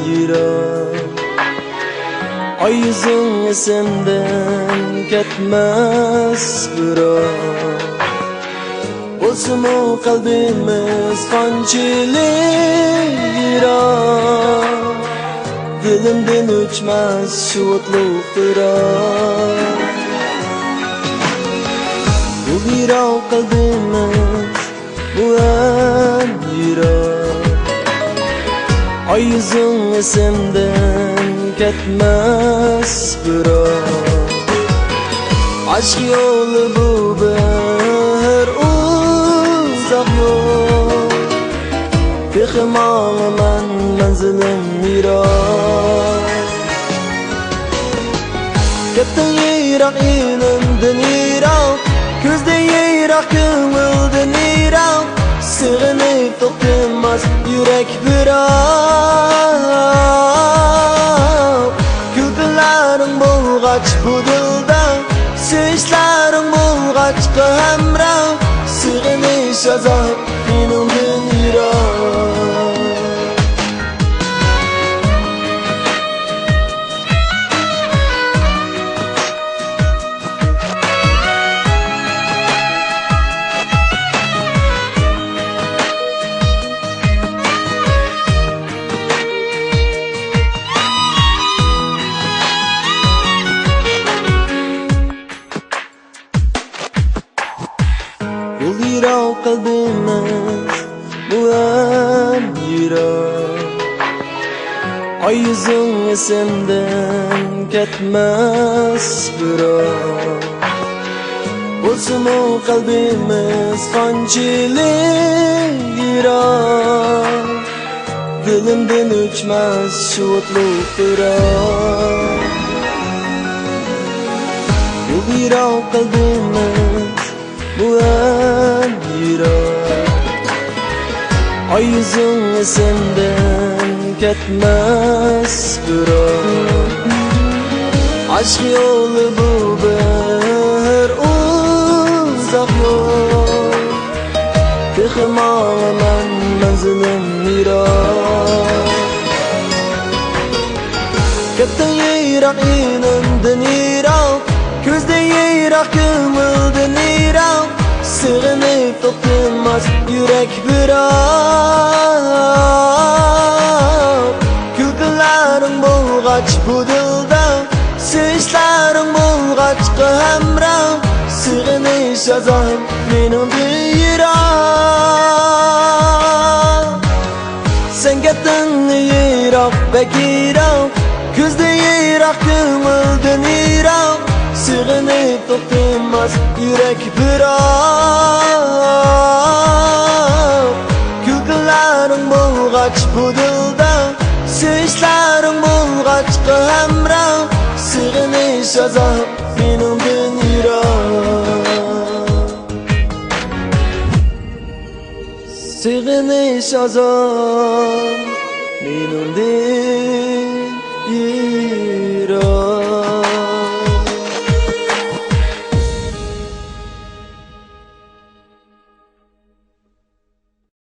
yirak. Ay yüzün esimden ketmez bırak. Olsun o kalbimiz qanchalik yirak. Dilimden uçmaz şu otluk bırak. Bu yirak kalbimiz bu en yirak. Ay yüzün esimden ketmez bırak. Aşk yolu bu bir uzak yol. Pehliman menzilim yirak. Kettin yirak ilimden yirak. Gözde yirak ko'ngildan yirak. Sig'inib to'xtamas yürek birak. Kulgularing bo'lg'ach bu dilda, seshlaring bo'lg'ach hamroh. Sig'inish azob menimdan yirak. Bu yirak kalbimiz bu en yirak. Ay yüzün esimden ketmez bırak. Olsun o kalbimiz qanchalik yirak. Dilimden uçmaz şu otluk bırak. Bu yirak kalbimiz bu en yirak. Ay yüzün esimden ketmez bırak. Aşk yolu bu bir uzak yol. Pehliman menzilim yirak. Kettin yirak ilimdan yirak. Gözde yirak ko'ngildan yirak. Sig'inib to'xtamas yürek birak. Kulgularing bo'lg'ach bu dilda, seshlaring bo'lg'ach hamroh. Sig'inish azob menimdan yirak. Sen ketding yirak bek yirak. Gözde yirak ko'ngildan yirak. Sig'inib to'xtamas yürek birak. Kulgularing bo'lg'ach bu dilda, seshlaring bo'lg'ach hamroh. Sig'inish azob menimdan yirak. Sig'inish azob menimdan